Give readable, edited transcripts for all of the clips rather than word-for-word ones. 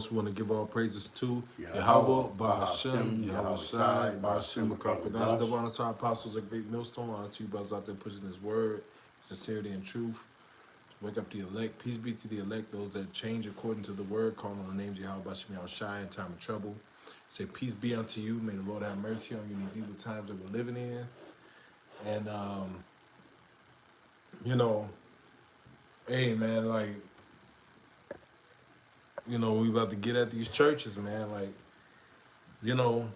course, we want to give all praises to Yahweh, Yahweh, Ba'ashem, Yahweh Shai, Ba'ashem, Makar double honor to our apostles, a great millstone. Honor to you brothers out there pushing his word, sincerity and truth. Wake up the elect. Peace be to the elect, those that change according to the word, calling on the names of Yahweh, Ba'ashem, Yahweh Shai in time of trouble. Say, peace be unto you. May the Lord have mercy on you in these evil times that we're living in. And, you know, hey, man, like, you know, we about to get at these churches, man. Like, you know,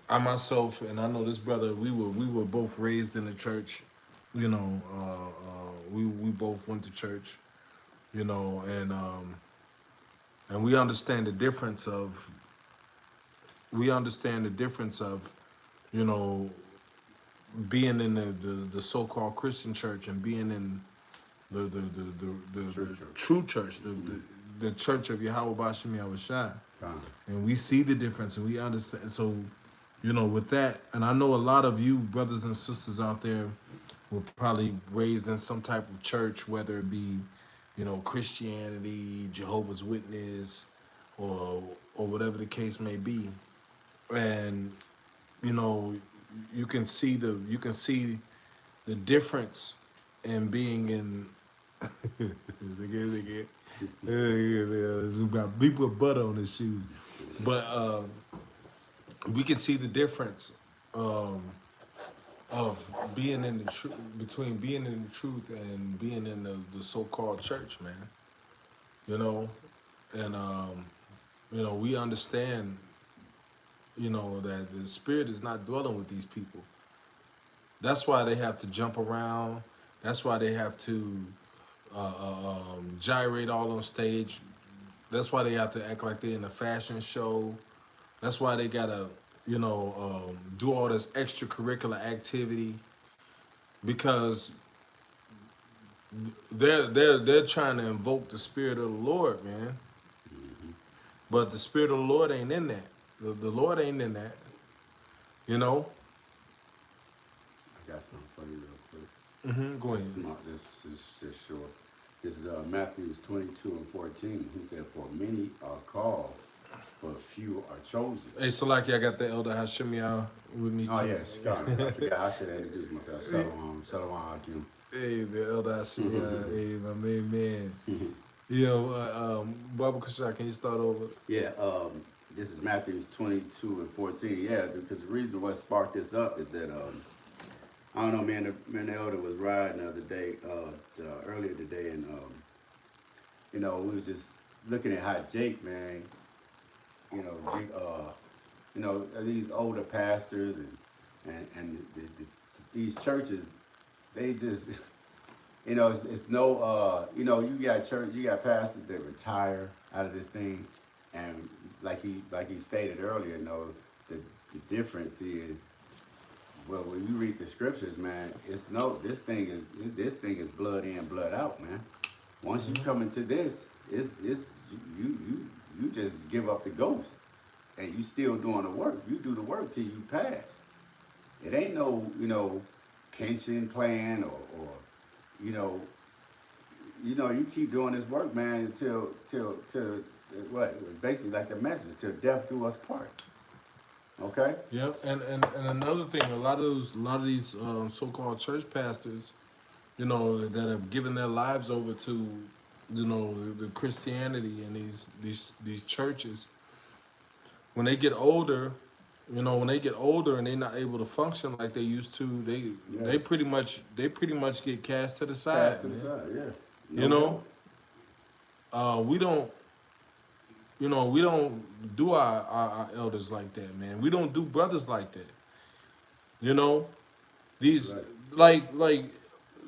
I myself and I know this brother, we were both raised in the church. You know, we both went to church. You know, and we understand the difference of, you know, being in the so-called Christian church and being in the true church, the church of Yahweh Ba'ashem Yahweh Shai. And we see the difference and we understand. So, you know, with that, and I know a lot of you brothers and sisters out there were probably raised in some type of church, whether it be, you know, Christianity, Jehovah's Witness, or whatever the case may be. And, you know, you can see the difference in being in got bleep with butter on his shoes. But we can see the difference of being in the truth, between being in the truth and being in the so-called church, man. You know, and you know, we understand, you know, that the spirit is not dwelling with these people. That's why they have to jump around. That's why they have to gyrate all on stage. That's why they have to act like they're in a fashion show. That's why they gotta, you know, do all this extracurricular activity, because they're trying to invoke the spirit of the Lord, man. But the spirit of the Lord ain't in that. The Lord ain't in that. You know. I got something for you real quick. Go ahead. This is just short. This is Matthew 22:14. He said, "For many are called, but few are chosen." Hey, Salaki, I got the Elder Hashemiah with me too. Oh yes, God, I forgot. I should have introduced myself. Shalom, Hakim. Hey, the Elder Hashemiah. Hey, my main man. Yo, Baba Kushak, can you start over? Yeah, this is Matthew 22:14. Yeah, because the reason what sparked this up is that I don't know, man. The elder was riding the other day, earlier today, and you know, we was just looking at how Jake, man, you know, these older pastors and these churches, they just, you know, it's no, you know, you got pastors that retire out of this thing, and like he stated earlier, you know, the difference is, well, when you read the scriptures, man, this thing is blood in, blood out, man. Once you come into this, it's you just give up the ghost, and you still doing the work. You do the work till you pass. It ain't no, you know, pension plan or you know, you keep doing this work, man, till what? Basically, like the message, till death do us part. Okay. Yeah, and another thing, a lot of these so-called church pastors, you know, that have given their lives over to, you know, the Christianity and these churches. When they get older, you know, and they're not able to function like they used to, they pretty much get cast to the side. Cast to the side, yeah. You know, we don't. You know, we don't do our elders like that, man. We don't do brothers like that. You know, these like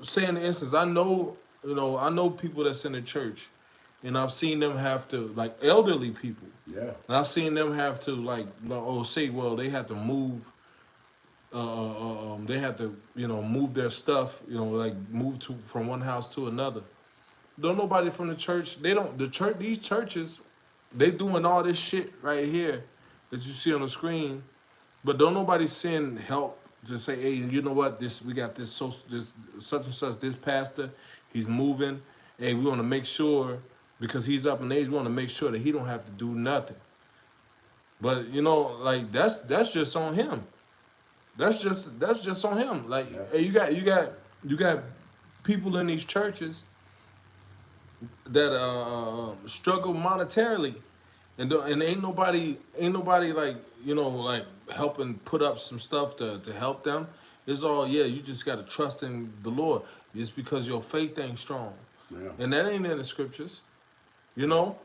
say in the instance, I know people that's in the church, and I've seen them have to, like, elderly people. Yeah. And I've seen them have to they have to move. They have to, you know, move their stuff. You know, like move from one house to another. Don't nobody from the church. These churches. They doing all this shit right here that you see on the screen, but don't nobody send help to say, hey, you know what? We got this such and such, this pastor, he's moving. Hey, we want to make sure, because he's up in age. We want to make sure that he don't have to do nothing. But you know, like that's just on him. That's just on him. Like, hey, you got people in these churches that struggle monetarily, and ain't nobody like, you know, like helping put up some stuff to help them. It's all, yeah, you just got to trust in the Lord. It's because your faith ain't strong, and that ain't in the scriptures. You know,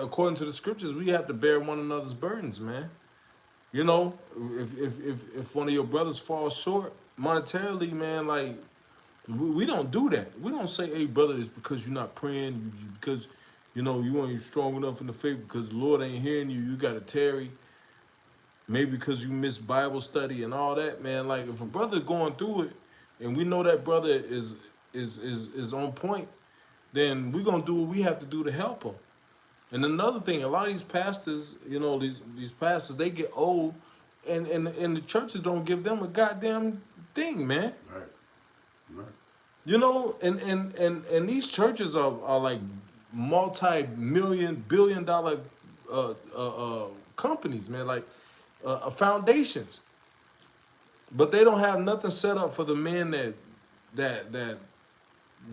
according to the scriptures, we have to bear one another's burdens, man. You know, if one of your brothers falls short monetarily, man, like we don't do that. We don't say, "Hey, brother, it's because you're not praying, because you know you ain't strong enough in the faith, because the Lord ain't hearing you. You got to tarry. Maybe because you missed Bible study and all that, man. Like if a brother going through it, and we know that brother is on point, then we're gonna do what we have to do to help him. And another thing, a lot of these pastors, you know, these pastors, they get old, and the churches don't give them a goddamn thing, man. Right. You know, and these churches are like multi-million, billion-dollar companies, man, like foundations. But they don't have nothing set up for the men that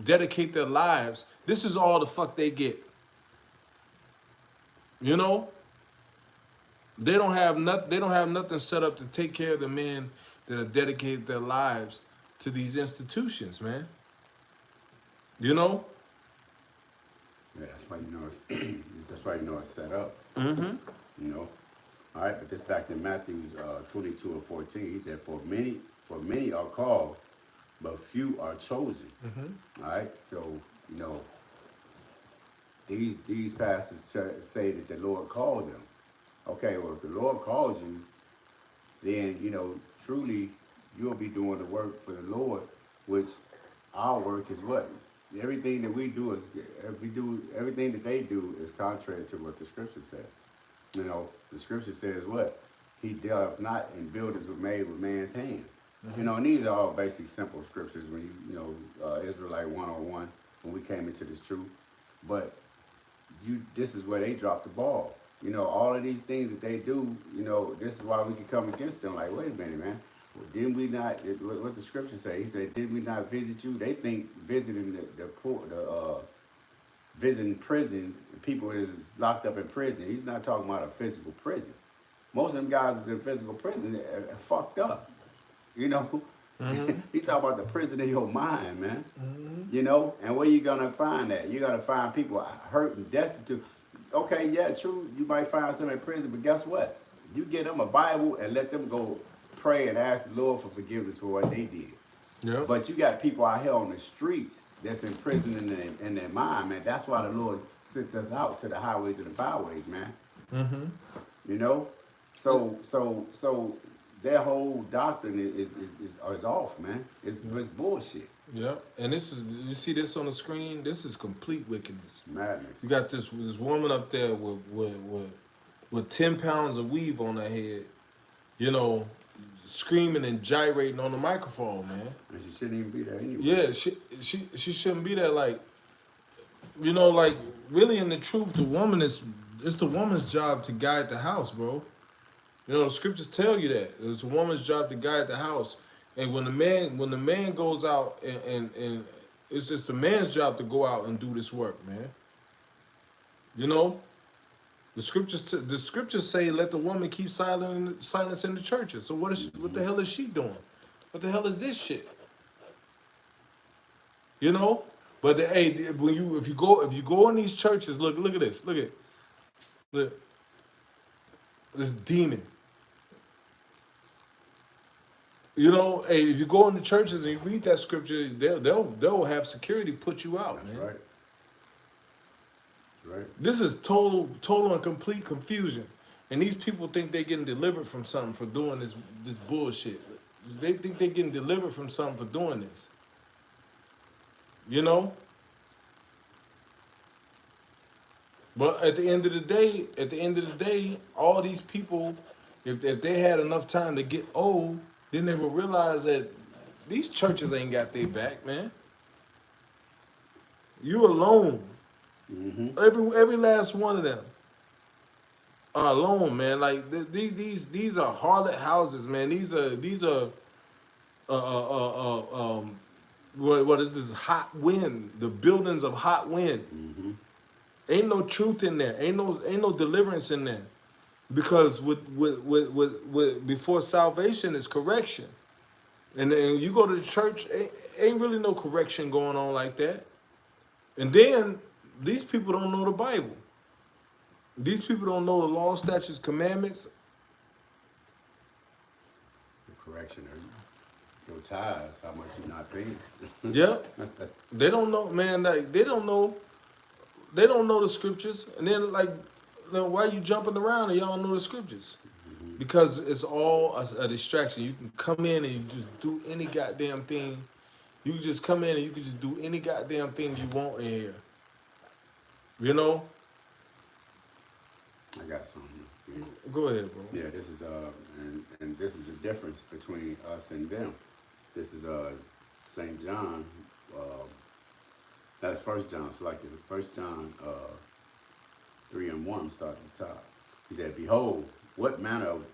dedicate their lives. This is all the fuck they get. You know, they don't have nothing set up to take care of the men that have dedicated their lives to these institutions, man. You know? Yeah, that's why you know it's that's why you know it's set up. Mm-hmm. You know. All right, but this back in Matthew 22 and 14, he said, "For many are called, but few are chosen." Mm-hmm. All right, so you know these pastors say that the Lord called them. Okay, well if the Lord calls you, then you know truly you'll be doing the work for the Lord, which our work is what? Everything that we do is everything that they do is contrary to what the scripture said. You know, the scripture says what? He dealt not in buildings were made with man's hands. Mm-hmm. You know, and these are all basic simple scriptures when you know, Israelite 101 when we came into this truth. But this is where they dropped the ball. You know, all of these things that they do, you know, this is why we can come against them. Like, wait a minute, man. Well, didn't we not, what the scripture say? He said, did we not visit you? They think visiting the poor, visiting prisons, people is locked up in prison. He's not talking about a physical prison. Most of them guys is in physical prison are fucked up. You know? Mm-hmm. He's talking about the prison of your mind, man. Mm-hmm. You know? And where you gonna find that? You're gonna find people hurt and destitute. Okay, yeah, true. You might find some in prison, but guess what? You get them a Bible and let them go pray and ask the Lord for forgiveness for what they did. Yep. But you got people out here on the streets that's in prison in their mind, man. That's why the Lord sent us out to the highways and the byways, man. Mm-hmm. You know? So their whole doctrine is off, man. It's bullshit. Yeah, and this is, you see this on the screen? This is complete wickedness. Madness. You got this woman up there with 10 pounds of weave on her head, you know, screaming and gyrating on the microphone, man. And she shouldn't even be there anyway. Yeah, she shouldn't be there. Like, you know, like really in the truth, it's the woman's job to guide the house, bro. You know, the scriptures tell you that it's a woman's job to guide the house. And when the man goes out and it's just the man's job to go out and do this work, man. You know, the scriptures say let the woman keep silence in the churches. So what the hell is she doing? What the hell is this shit? You know, but if you go in these churches, look at this, look this demon. You know, hey, if you go into churches and you read that scripture, they'll have security put you out, man. Right. Right. This is total and complete confusion, and these people think they're getting delivered from something for doing this bullshit. They think they're getting delivered from something for doing this. You know. But at the end of the day, all these people, if they had enough time to get old, then they will realize that these churches ain't got their back, man. You alone. Mm-hmm. Every last one of them are alone, man. Like these are harlot houses, man. These are what is this hot wind? The buildings of hot wind. Mm-hmm. Ain't no truth in there. Ain't no deliverance in there. Because with before salvation is correction. And then you go to the church, ain't really no correction going on like that. And then these people don't know the Bible. These people don't know the law, statutes, commandments. The correction of your tithes, how much you're not paying. Yeah, they don't know, man. Like they don't know. They don't know the scriptures. And then why you jumping around and y'all know the scriptures? Because it's all a distraction. You can come in and you just do any goddamn thing. You can just come in and you can just do any goddamn thing you want in here. You know? I got something. Yeah. Go ahead, bro. Yeah, this is and this is the difference between us and them. This is St. John. That's First John. It's like First John 3:1. Start at the top. He said, "Behold, what manner of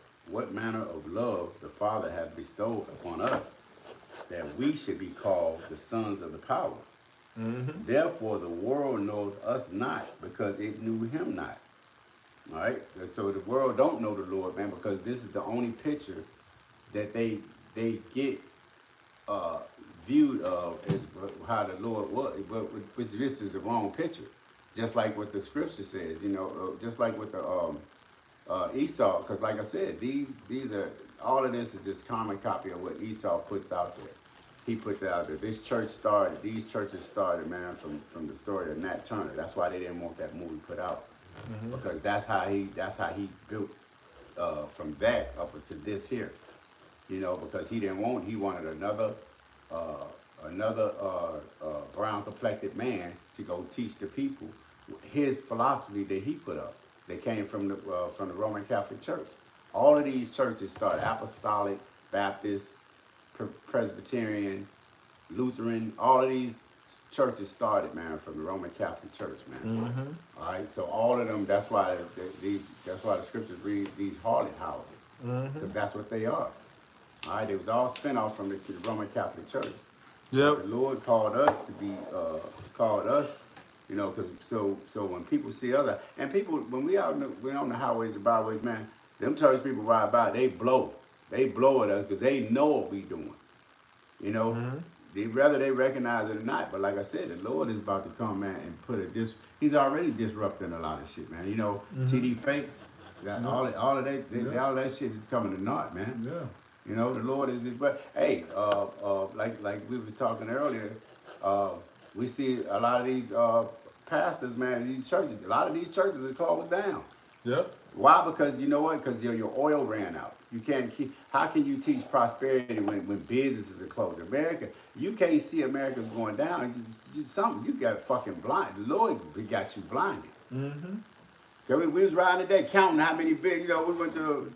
love the Father hath bestowed upon us, that we should be called the sons of the power. Mm-hmm. Therefore the world knoweth us not, because it knew him not." All right. So the world don't know the Lord, man, because this is the only picture that they get viewed of as how the Lord was, which this is the wrong picture. Just like what the scripture says, you know, just like with the Esau, because like I said, these are all of this is just common copy of what Esau puts out there. He put that out there. This church started, these churches started, man, from the story of Nat Turner. That's why they didn't want that movie put out. Mm-hmm. Because that's how he built from that up to this here, you know. Because he wanted another brown complected man to go teach the people his philosophy that he put up. They came from the Roman Catholic Church. All of these churches started Apostolic, Baptist, Presbyterian, Lutheran. All of these churches started, man, from the Roman Catholic Church, man. Mm-hmm. All right, so all of them. That's why the scriptures read these harlot houses, because that's what they are. All right, they was all spin off from the Roman Catholic Church. Yep. The Lord called us to be you know, because so when people see other and people when we on the highways and byways, man, them church people ride by, they blow at us because they know what we doing. You know. Mm-hmm. Whether they recognize it or not, but like I said, the Lord is about to come, man, and put He's already disrupting a lot of shit, man. You know, TD fakes, all of that shit is coming to naught, man. Yeah. You know, the Lord is. But hey, like we was talking earlier, we see a lot of these pastors, man. These churches, a lot of these churches are closed down. Yep. Why? Because you know what? Because your oil ran out. You can't keep. How can you teach prosperity when businesses are closed? America, you can't see America's going down. Just something. You got fucking blind. The Lord got you blinded. Mm-hmm. Cause we was riding today counting how many big. You know, we went to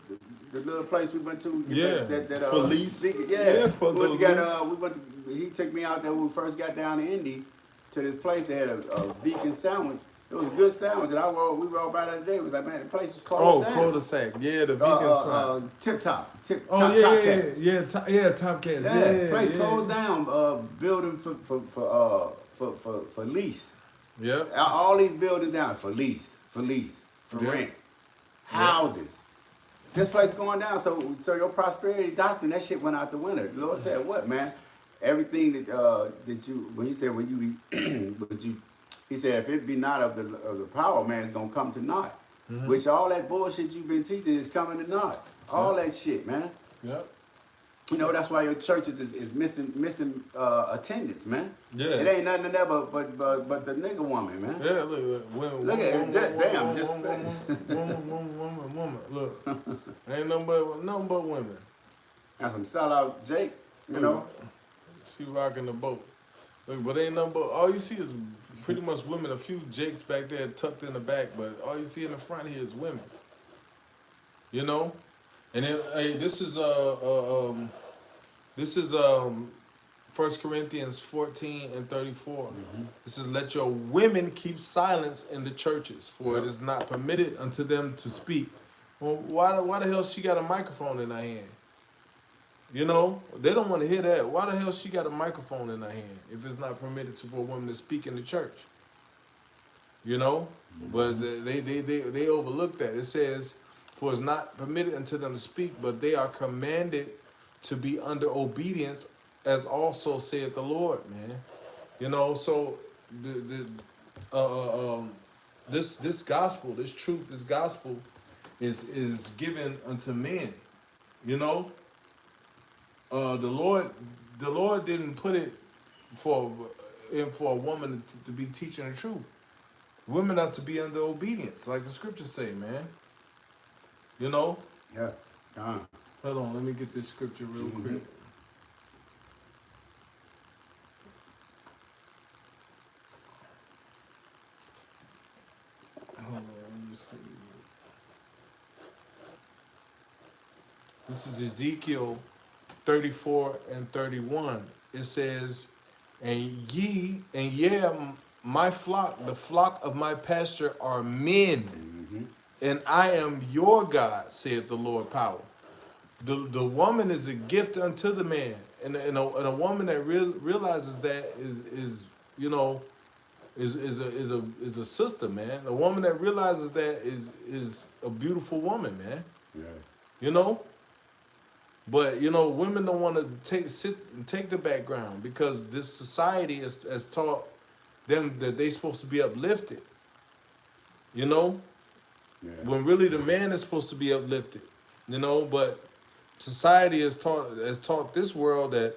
the little place we went to. Yeah. Felice. Yeah. We went. He took me out there when we first got down to Indy to this place. They had a vegan sandwich. It was a good sandwich, and we rode by that day. It was like, man, the place was closed down. Cul-de-sac. Yeah, the vegan spot. Tip Top. Top Cats. Top Cats. Yeah, place closed down. Building for lease. Yeah. All these buildings down for lease, for rent. Houses. This place going down. So your prosperity doctrine, that shit went out the window. The Lord said, what, man? Everything that you when he said when you he said, if it be not of the power, man, it's going to come to naught. Mm-hmm. Which all that bullshit you've been teaching is coming to naught. All that shit, man. Yep. You know, that's why your churches is missing attendance, man. Yeah. It ain't nothing in there but the nigga woman, man. Yeah, look at it. Damn, just woman. Look, ain't nothing but women. Got some sellout Jakes, you know. She rocking the boat. Look, but ain't nothing but all you see is pretty much women. A few Jakes back there tucked in the back, but all you see in the front here is women. You know, and then, hey, this is 1 Corinthians 14 and 34. It says, let your women keep silence in the churches, for it is not permitted unto them to speak. Well, why the hell she got a microphone in her hand? You know, they don't want to hear that. Why the hell she got a microphone in her hand if it's not permitted for a woman to speak in the church? You know, but they overlook that. It says, for it's not permitted unto them to speak, but they are commanded to be under obedience, as also saith the Lord, man. You know, so this gospel, this truth, this gospel is given unto men. You know, the Lord didn't put it for a woman to be teaching the truth. Women are to be under obedience, like the scriptures say, man. You know? Yeah. Hold on, let me get this scripture real quick. Hold on, let me see. This is Ezekiel 34 and 31. It says, and my flock, the flock of my pasture are men, and I am your God, saith the Lord power. The woman is a gift unto the man, and a woman that realizes that is a sister, man. A woman that realizes that is a beautiful woman, man. Yeah. You know. But you know, women don't want to take the background because this society has taught them that they supposed to be uplifted. You know, when really the man is supposed to be uplifted. You know, but society has taught this world that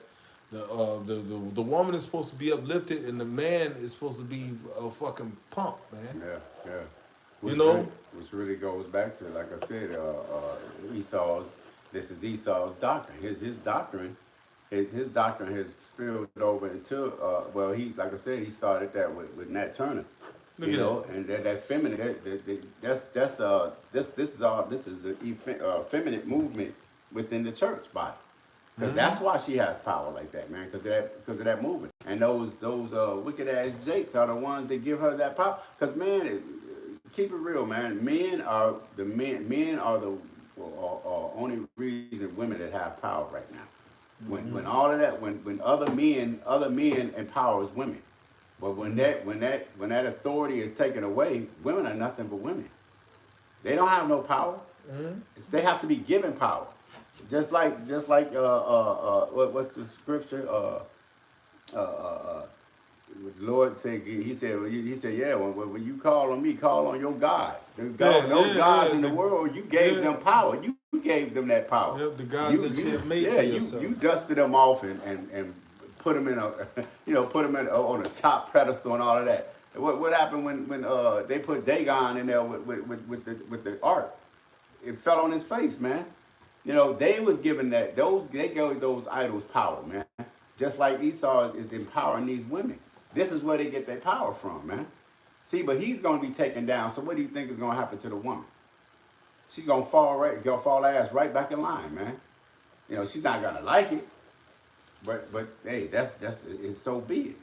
the woman is supposed to be uplifted and the man is supposed to be a fucking punk, man. Yeah. Which really goes back to, like I said, this is Esau's doctrine. His doctrine has spilled over into he, like I said, he started that with Nat Turner. Look you at know, and that feminine, this is a feminine movement within the church body, because that's why she has power like that, man. Because of that movement, and those wicked ass jakes are the ones that give her that power. Because man, keep it real, man. Men are the only reason women that have power right now. When all of that, when other men empowers women. But when that authority is taken away, women are nothing but women. They don't have no power. They have to be given power. Just like what's the scripture? The Lord said, he said, yeah, when you call on me, call on your gods. Those gods in the world, you gave them power. You gave them that power. Yep, the gods that you have made for yourself. You dusted them off and put them in on a top pedestal and all of that. What happened when they put Dagon in there with the ark? It fell on his face, man. You know, they was given they gave those idols power, man. Just like Esau is empowering these women. This is where they get their power from, man. See, but he's going to be taken down. So what do you think is going to happen to the woman? She's going to fall ass right back in line, man. You know, she's not going to like it. But hey, that's it's so be it.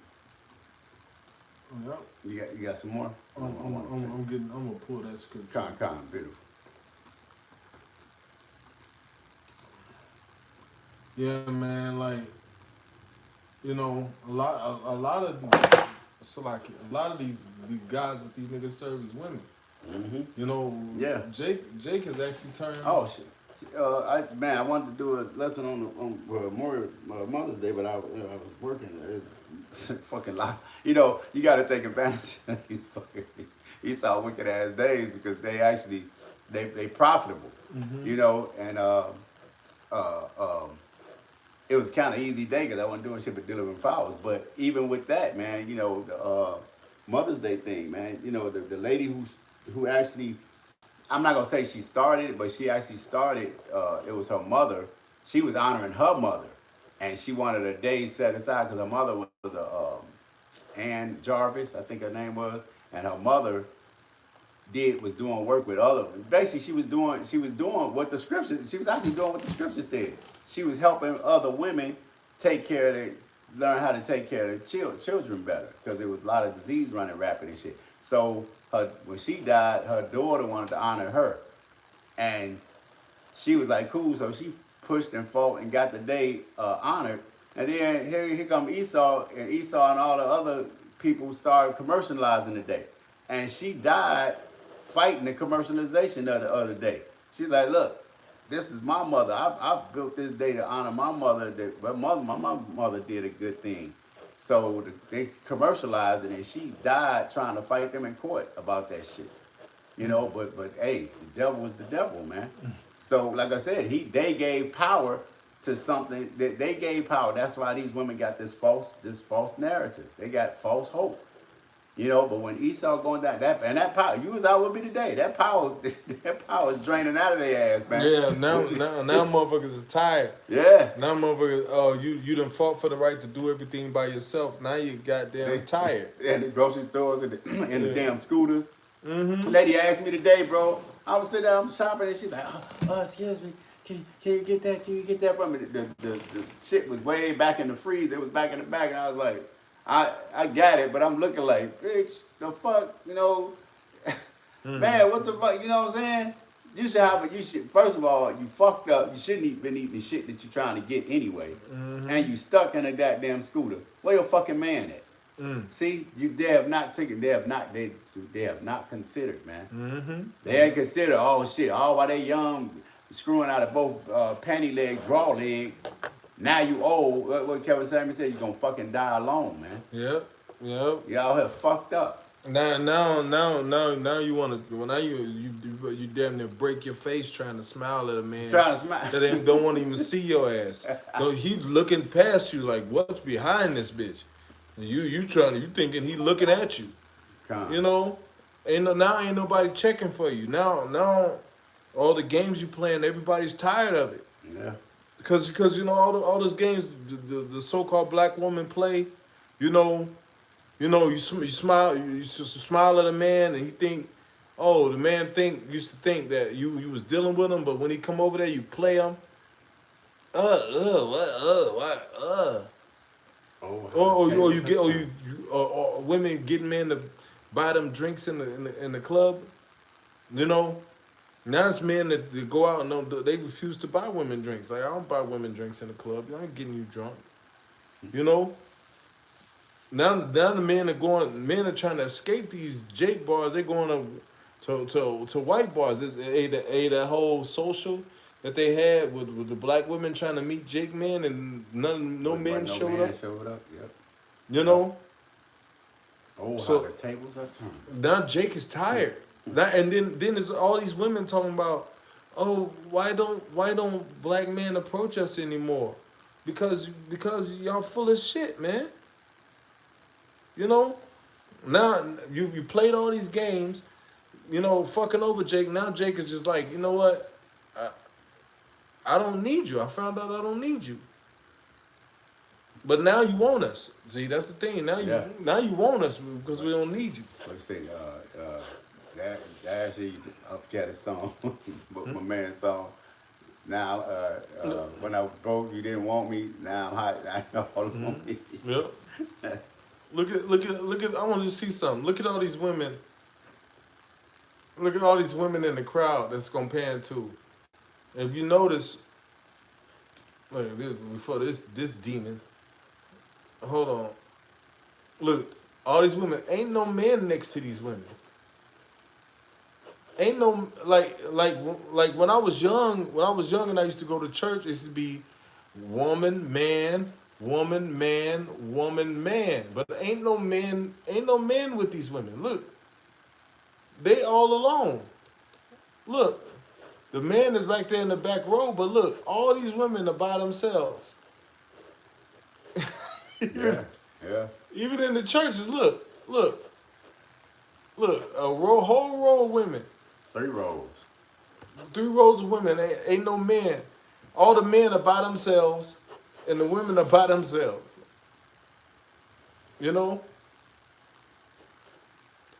Yep. You got some more? I'm gonna pull that scripture. Beautiful. Yeah, man, like, you know, a lot of these guys that these niggas serve is women. You know, Jake has actually turned. Oh shit. I wanted to do a lesson on Mother's Day, but I was working. It's a fucking lot. You know, you got to take advantage of these fucking Esau wicked ass days, because they profitable. You know, and it was kind of easy day because I wasn't doing shit but delivering flowers. But even with that, man, you know, the Mother's Day thing, man, you know, the lady who actually, I'm not gonna say she started it, but she actually started. It was her mother. She was honoring her mother, and she wanted a day set aside because her mother was Ann Jarvis, I think her name was, and her mother was doing work with other. Basically, she was doing what the scripture. She was actually doing what the scripture said. She was helping other women take care of learn how to take care of their children better because there was a lot of disease running rapid and shit. So when she died, her daughter wanted to honor her, and she was like, cool. So she pushed and fought and got the day honored. And then here come Esau, and Esau and all the other people started commercializing the day. And she died fighting the commercialization of the other day. She's like, look, this is my mother. I built this day to honor my mother. My mother did a good thing. So they commercialized it, and she died trying to fight them in court about that shit. You know, but hey, the devil was the devil, man. So like I said, they gave power to something that they gave power. That's why these women got this false narrative. They got false hope. You know, but when Esau going down, that power, you was out with me today. That power is draining out of their ass, man. Yeah, now motherfuckers are tired. Yeah. Now motherfuckers, oh, you done fought for the right to do everything by yourself. Now you goddamn tired. And the grocery stores and the damn scooters. Lady asked me today, bro. I was sitting there, I'm shopping, and she's like, oh, excuse me. Can you get that? Can you get that from me? The shit was way back in the freezer. It was back in the back, and I was like, I got it, but I'm looking like, bitch, the fuck, you know, man, what the fuck, you know what I'm saying? You should, first of all, you fucked up. You shouldn't have been eating the shit that you're trying to get anyway. And you stuck in a goddamn scooter. Where your fucking man at? See, they have not considered, man. They ain't considered, oh shit, all while they young, screwing out of both panty leg, draw legs. Now you old. What Kevin Samuel said, you're gonna fucking die alone, man. Yep. Y'all have fucked up. Now you wanna you damn near break your face trying to smile at a man. Trying to smile. That don't want to even see your ass. So he looking past you like, what's behind this bitch? And you thinking he looking at you. You know? Ain't nobody checking for you. Now all the games you playing, everybody's tired of it. Yeah. Because you know all those games the so-called black woman play, you smile at a man and he think, oh, the man used to think that you was dealing with him, but when he come over there you play him. Or women getting men to buy them drinks in the club, you know. Now it's men that go out and they refuse to buy women drinks. Like, I don't buy women drinks in the club. I ain't getting you drunk. You know? Now the men are trying to escape these Jake bars. They're going to white bars. That whole social that they had with the black women trying to meet Jake men and no men showed up. Yep. You know? Oh, so, how the tables are turned. Now Jake is tired. And then there's all these women talking about, oh, why don't black men approach us anymore? Because y'all full of shit, man. You know? Now you played all these games, you know, fucking over Jake. Now Jake is just like, you know what? I don't need you. I found out I don't need you. But now you want us. See, that's the thing. Now you want us because we don't need you. Let's see. That actually, I forget his song, but my man's song. Now, when I was broke, you didn't want me. Now I'm hot. I know all want me. Yep. Look at. I want to see something. Look at all these women. Look at all these women in the crowd that's comparing to. If you notice, look before this demon. Hold on. Look, all these women. Ain't no man next to these women. Ain't no like when I was young and I used to go to church, it used to be woman, man, woman, man, woman, man. But ain't no men with these women. Look. They all alone. Look. The man is back there in the back row, but look, all these women are by themselves. Yeah. Even in the churches, look, a whole row of women. 3 rows. 3 rows of women. Ain't no men. All the men are by themselves, and the women are by themselves. You know.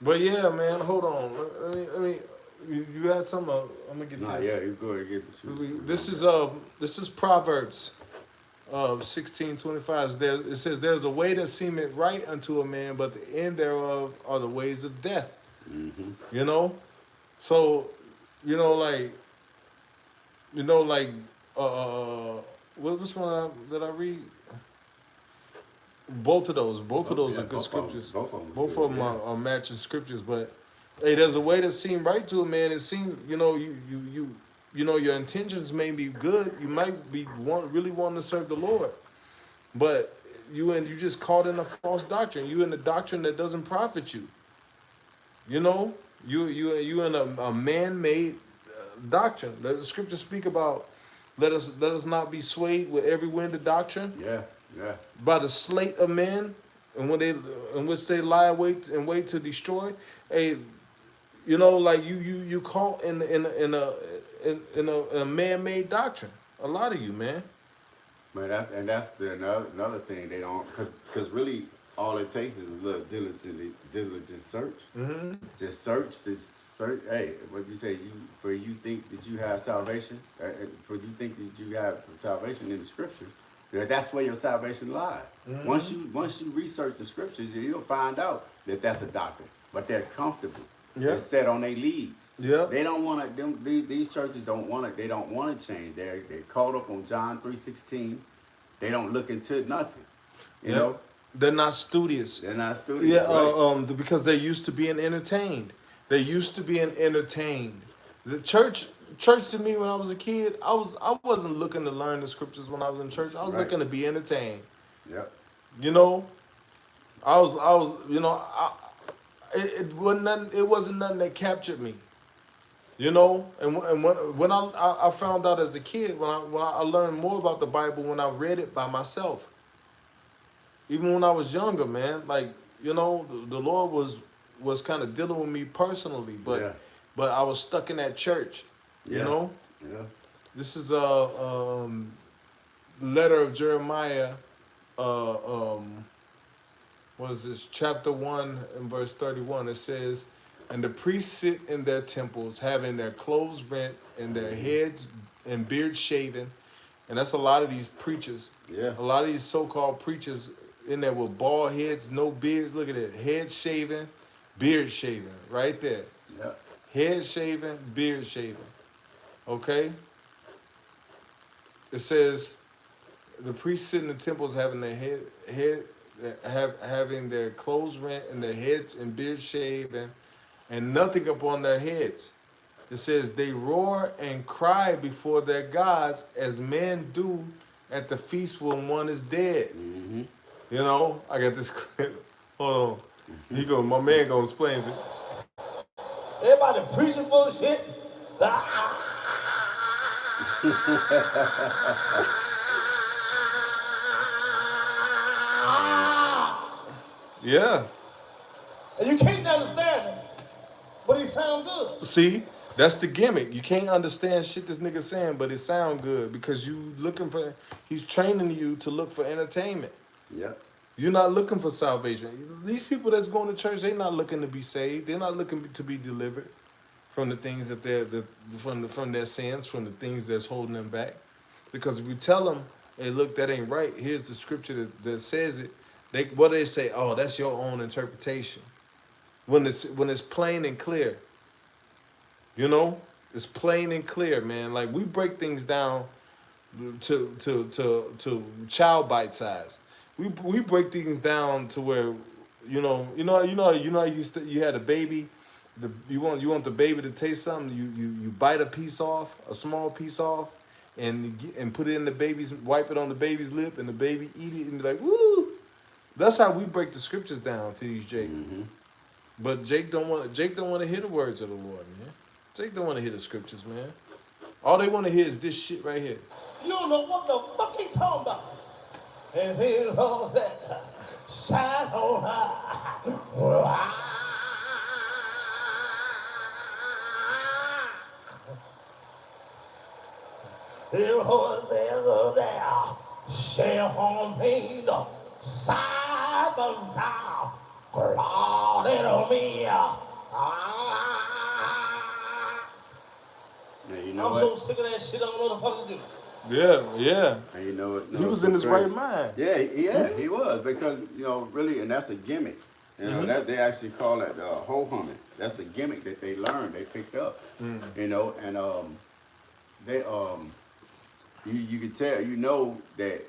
But yeah, man. Hold on. Let me. You had something? I'm gonna get this. Yeah, you go ahead and get the shoe. This is Proverbs. 16:25. It says, "There's a way that seemeth right unto a man, but the end thereof are the ways of death." Mm-hmm. You know, so you know, like you know, like which one that I read? Both of those Yeah, are good scriptures. both of them. Both Good, of them yeah. are matching scriptures. But hey, there's a way that seem right to a man. It seem you know your intentions may be good. You might be really wanting to serve the Lord, but you just caught in a false doctrine. You in a doctrine that doesn't profit you. You know, you in a man-made doctrine. The scriptures speak about let us not be swayed with every wind of doctrine Yeah, yeah. by the slate of men, and when they in which they lie await and wait to destroy. Hey, you know, like you caught in a man-made doctrine. A lot of you, man. Man, that's another thing they don't, because really all it takes is a little diligent search. Mm-hmm. Just search. Hey, what you say? You think that you have salvation? For you think that you have salvation in the scriptures? That's where your salvation lies. Mm-hmm. Once you research the scriptures, you'll find out that that's a doctrine. But they're comfortable. Yeah. They're set on their leads. Yeah. They don't want to. These churches don't want to. They don't want to change. They're caught up on John 3:16. They don't look into nothing. You know. They're not studious. They're not studious. Yeah, right? because they're used to being entertained. They used to being entertained. The church to me when I was a kid, I wasn't looking to learn the scriptures when I was in church. I was Right. looking to be entertained. Yep. You know, I was you know, it wasn't nothing that captured me. You know, and when I found out as a kid, when I learned more about the Bible when I read it by myself. Even when I was younger, man, like you know, the Lord was kind of dealing with me personally, but Yeah. but I was stuck in that church. You Yeah. know, Yeah. this is a letter of Jeremiah. What is this? Chapter 1 and verse 31. It says, "And the priests sit in their temples, having their clothes rent and their heads and beards shaven." And that's a lot of these preachers. Yeah. A lot of these so-called preachers in there with bald heads, no beards. Look at it. Head shaven, beard shaven. Right there. Yep. Head shaven, beard shaven. Okay? It says, the priests sit in the temples having their having their clothes rent and their heads and beards shaven, and nothing upon their heads. It says they roar and cry before their gods as men do at the feast when one is dead. Mm-hmm. You know, I got this clip. Hold on. My man gonna explain it. Everybody preaching full of shit. Yeah. And you can't understand him, but he sound good. See, that's the gimmick. You can't understand shit this nigga saying, but it sound good because he's training you to look for entertainment. Yep. You're not looking for salvation. These people that's going to church, they're not looking to be saved. They're not looking to be delivered from the things from their sins, from the things that's holding them back. Because if you tell them, hey, look, that ain't right. Here's the scripture that says it. They say, oh, that's your own interpretation. When it's plain and clear. You know, it's plain and clear, man. Like we break things down to child bite size. We break things down to where, you had a baby, you want the baby to taste something. You bite a small piece off, and put it in the baby's, wipe it on the baby's lip, and the baby eat it and be like, woo. That's how we break the scriptures down to these Jakes. Mm-hmm. But Jake don't want to hear the words of the Lord, man. Jake don't want to hear the scriptures, man. All they want to hear is this shit right here. You don't know what the fuck he talking about. And here's all that shine on high. Here was there, champagne, Simon Town, Claude me. Yeah, you know I'm what? so sick of that shit, I don't know what the fuck to do. Yeah. And you know, He was in his right mind. Yeah, he was, because really, and that's a gimmick. That they actually call it ho humming. That's a gimmick that they learned, they picked up. And they you can tell, that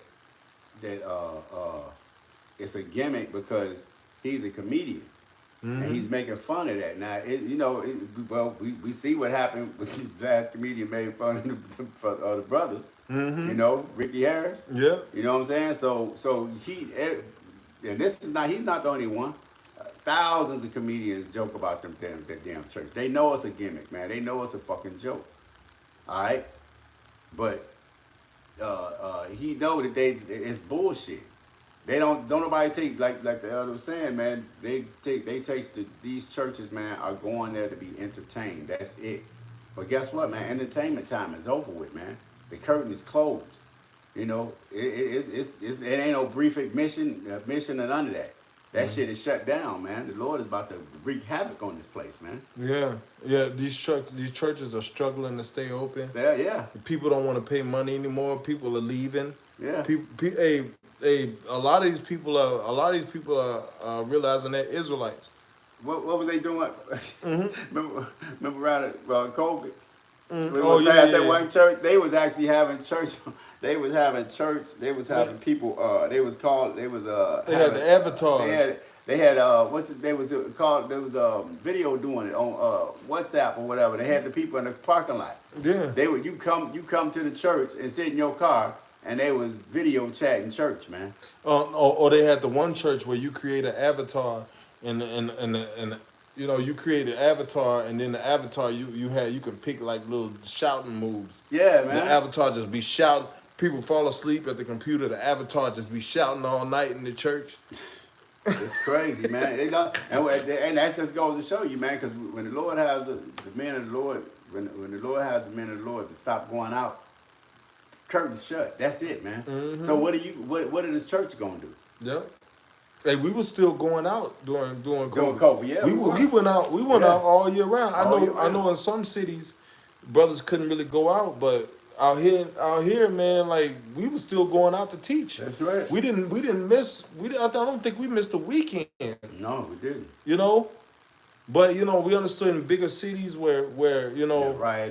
it's a gimmick because he's a comedian. And he's making fun of that. Now, we see what happened when the last comedian made fun of the brothers. Ricky Harris. Yeah. You know what I'm saying? So and he's not the only one. Thousands of comedians joke about that damn church. They know it's a gimmick, man. They know it's a fucking joke. All right, but he know that it's bullshit. They don't nobody take, like the elder was saying, man. These churches, man, are going there to be entertained. That's it. But guess what, man? Entertainment time is over with, man. The curtain is closed. It ain't no brief admission or none of that. That shit is shut down, man. The Lord is about to wreak havoc on this place, man. Yeah. These churches are struggling to stay open. Yeah. People don't want to pay money anymore. People are leaving. Yeah. A lot of these people are realizing they're Israelites. What was they doing? Remember around COVID? That one church, they was actually having church. They was having church. They was having people. They had the avatars. They had they was called. There was a video doing it on WhatsApp or whatever. They had the people in the parking lot. Yeah. You come to the church and sit in your car, and they was video chatting church, man. Or they had the one church where you create an avatar and you create an avatar, and then the avatar you can pick like little shouting moves. Yeah, man. The avatar just be shouting. People fall asleep at the computer. The avatar just be shouting all night in the church. It's crazy, man. And that just goes to show you, man, because when the Lord has the men of the Lord, when the Lord has the men of the Lord to stop going out, curtains shut. That's it, man. So what are this church gonna do? Yeah. Hey, we were still going out during COVID. During COVID, yeah. We went out out all year round. I know in some cities brothers couldn't really go out, but out here, man, like we were still going out to teach. That's right. We didn't miss. I don't think we missed a weekend. No, we didn't. But we understood in bigger cities where rioting, like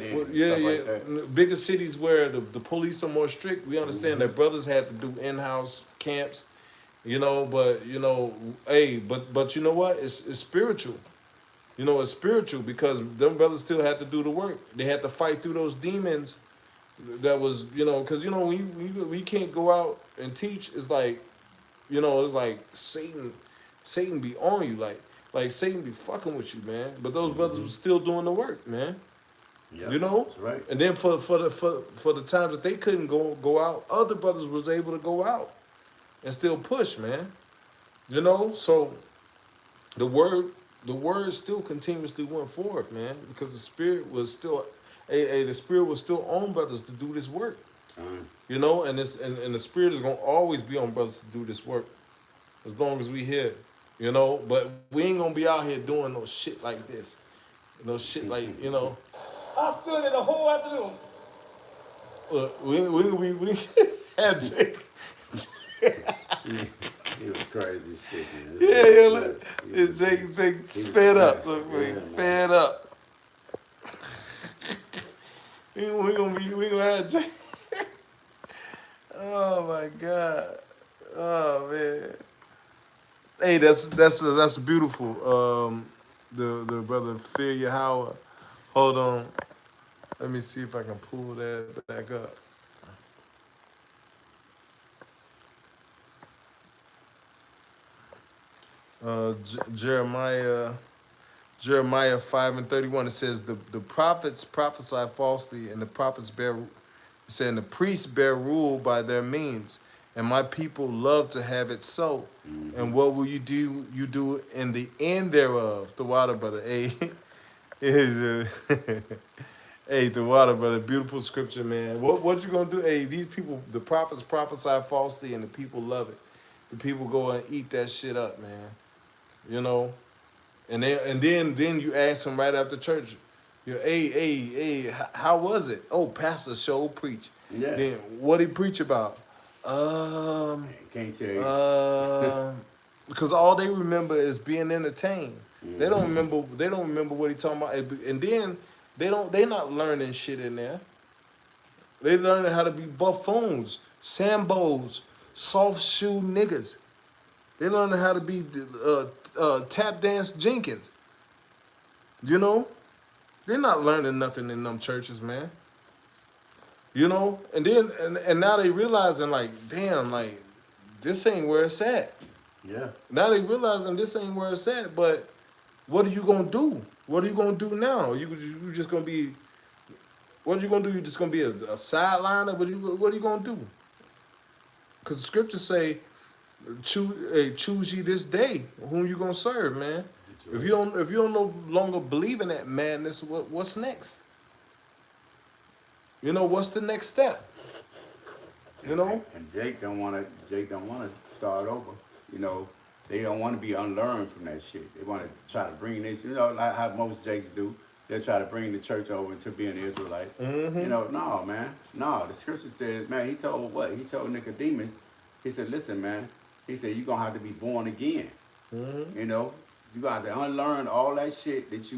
that. Bigger cities where the police are more strict. We understand that brothers had to do in-house camps, but you know what? It's spiritual. It's spiritual because them brothers still had to do the work. They had to fight through those demons. That was because we can't go out and teach. It's like it's like Satan be on you like Satan be fucking with you, man. But those brothers were still doing the work, man. Yeah, that's right. And then for the times that they couldn't go out, other brothers was able to go out and still push, man. So the word still continuously went forth, man, because the spirit was still on brothers to do this work. And the spirit is gonna always be on brothers to do this work as long as we here. But we ain't gonna be out here doing no shit like this. No shit like, I stood in the whole afternoon. We had Jake. He was crazy shit, man. Jake sped up. Look, sped up. We gonna have Jake. Oh my God. Oh man. Hey, that's beautiful. The brother Phil Yahweh. Hold on. Let me see if I can pull that back up. Jeremiah 5:31. It says the prophets prophesy falsely, and the prophets and the priests bear rule by their means. And my people love to have it so. And what will you do? You do in the end thereof. The water, brother. Hey, hey, the water, brother. Beautiful scripture, man. What you gonna do? Hey, these people, the prophets prophesy falsely, and the people love it. The people go and eat that shit up, man. And then you ask them right after church, How was it? Oh, Pastor Show preach. Yeah. Then what he preach about? Can't tell you. Because all they remember is being entertained. They don't remember. They don't remember what he talking about. And then They not learning shit in there. They learning how to be buffoons, sambos, soft shoe niggas. They learning how to be tap dance Jenkins. You know, they're not learning nothing in them churches, man. You know, and then and now they realizing like, damn, like this ain't where it's at. Yeah. Now they realizing this ain't where it's at. But what are you gonna do? What are you gonna do now? You just gonna be? What are you gonna do? You just gonna be a sideliner? What are you gonna do? Because the scriptures say, choose ye this day whom you gonna serve, man. If you don't no longer believe in that madness, what's next? You know, what's the next step? You know? And Jake don't wanna start over. You know, they don't wanna be unlearned from that shit. They wanna try to bring this, you know, like how most Jakes do. They'll try to bring the church over into being Israelite. Mm-hmm. You know, no, man. No, the scripture says, man, he told Nicodemus, he said, listen, man, he said, you're gonna have to be born again. Mm-hmm. You know, you gonna have to unlearn all that shit that you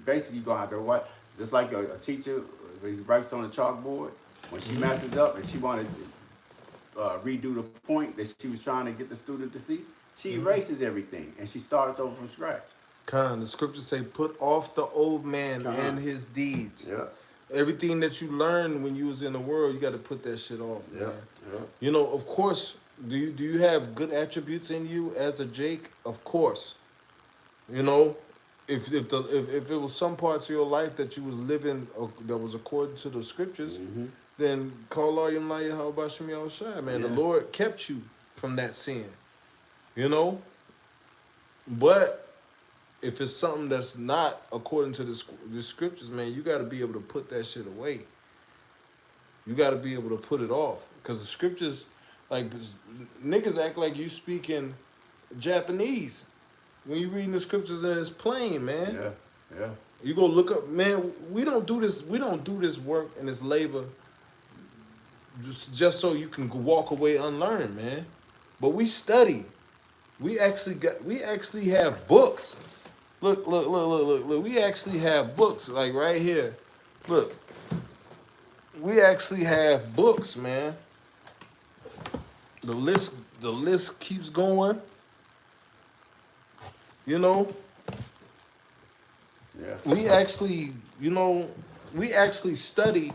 basically gonna have to what, just like a teacher when he writes on the chalkboard, when she messes up and she wanted to redo the point that she was trying to get the student to see, she erases everything and she starts over from scratch. The scriptures say, put off the old man and his deeds. Yeah. Everything that you learned when you was in the world, you got to put that shit off, man. Yeah. You know, of course, do you have good attributes in you as a Jake? Of course. You know, if it was some parts of your life that you was living that was according to the scriptures, then call all your life, how about Shemi Al-Shai, man? Yeah. The Lord kept you from that sin. You know? But if it's something that's not according to the scriptures, man, you got to be able to put that shit away. You got to be able to put it off. Because the scriptures, like, niggas act like you speaking Japanese when you reading the scriptures and it's plain, man. Yeah. You go look up, man, we don't do this work and this labor just so you can walk away unlearned, man. But we study. We actually have books. Look. We actually have books, like right here. Look. We actually have books, man. The list keeps going. You know? Yeah. We actually study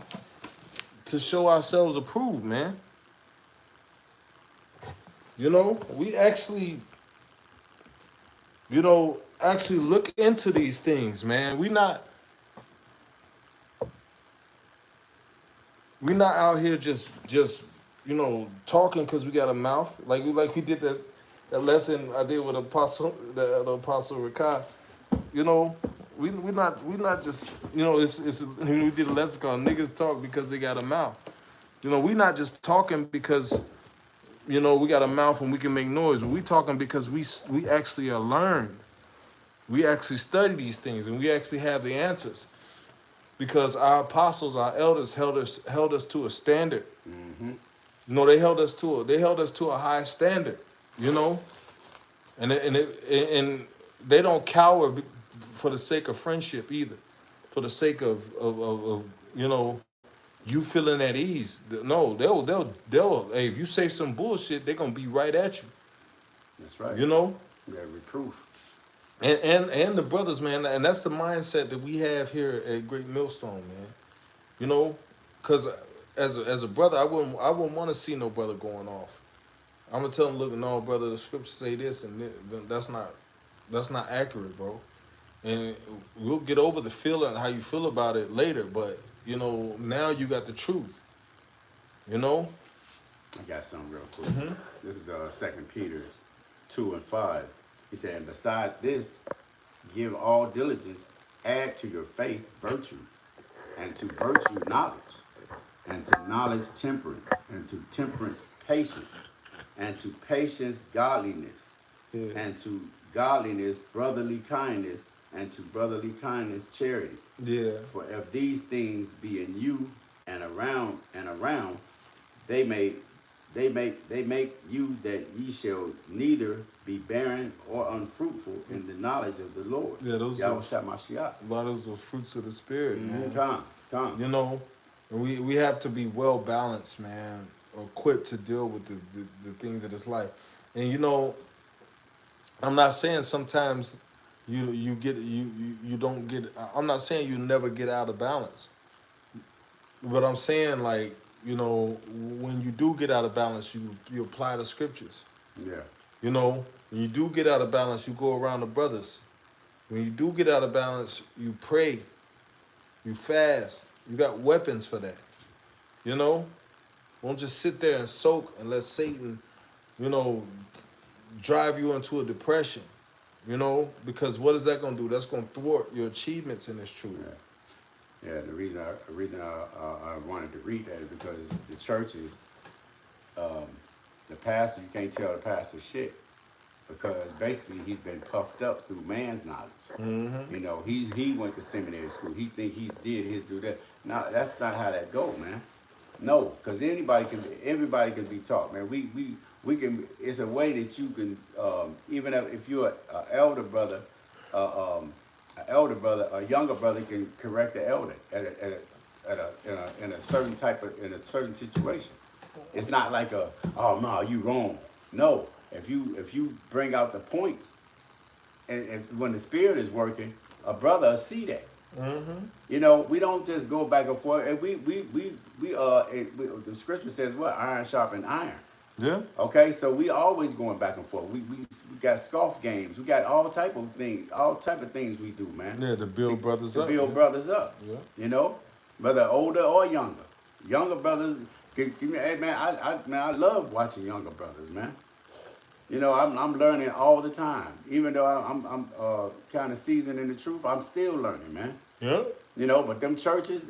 to show ourselves approved, man. You know, we actually look into these things, man. We not out here just talking because we got a mouth. Like we did that lesson I did with the Apostle Rikai. You know, we not just, you know, it's we did a lesson called Niggas Talk Because They Got a Mouth. You know, we not just talking because, you know, we got a mouth and we can make noise, but we talking because we actually are learned. We actually study these things and we actually have the answers. Because our apostles, our elders held us to a standard. Mm-hmm. You know, they held us to a high standard, you know? And they don't cower for the sake of friendship either. For the sake of you know, you feeling at ease. No, they'll hey, if you say some bullshit, they're gonna be right at you. That's right. You know? We got reproof. And the brothers, man, and that's the mindset that we have here at Great Millstone, man. You know, because as a brother, I wouldn't want to see no brother going off. I'm gonna tell him, look, no, brother, the scriptures say this, and that's not accurate, bro. And we'll get over the feeling, how you feel about it later, but you know, now you got the truth. You know. I got something real quick. Mm-hmm. This is 2 Peter 2:5. He said, and beside this, give all diligence, add to your faith virtue, and to virtue knowledge, and to knowledge temperance, and to temperance patience, and to patience godliness, and to godliness brotherly kindness, and to brotherly kindness, charity. Yeah. For if these things be in you and around, they make you that ye shall neither be barren or unfruitful in the knowledge of the Lord. Yeah, those Y'all are shot my shiat. a lot of those fruits of the spirit, man. Tom. You know, and we have to be well balanced, man, equipped to deal with the things of this life. And you know, I'm not saying sometimes you don't get. I'm not saying you never get out of balance, but I'm saying like, you know, when you do get out of balance, you apply the scriptures. Yeah. You know, when you do get out of balance, you go around the brothers. When you do get out of balance, you pray, you fast. You got weapons for that. You know, don't just sit there and soak and let Satan, you know, drive you into a depression. You know, because what is that going to do? That's going to thwart your achievements in this truth. Yeah. The reason I wanted to read that is because the churches, the pastor, you can't tell the pastor shit, because basically he's been puffed up through man's knowledge. Mm-hmm. You know, he went to seminary school. He think he did his do that. No, that's not how that go, man. No, because everybody can be taught, man. We can. It's a way that you can, even if you're an elder brother, a younger brother can correct the elder in a certain situation. It's not like oh no, you wrong. No, if you bring out the points, and when the spirit is working, a brother will see that. Mm-hmm. You know, we don't just go back and forth. And the scripture says what? Iron sharpen iron. Yeah. Okay, so we always going back and forth. We got scoff games. We got all type of things we do, man. Yeah, to build brothers up. To build brothers up. Yeah. You know, whether older or younger. Younger brothers, give me, hey man, I love watching younger brothers, man. You know, I'm learning all the time. Even though I'm kind of seasoned in the truth, I'm still learning, man. Yeah. You know, but them churches,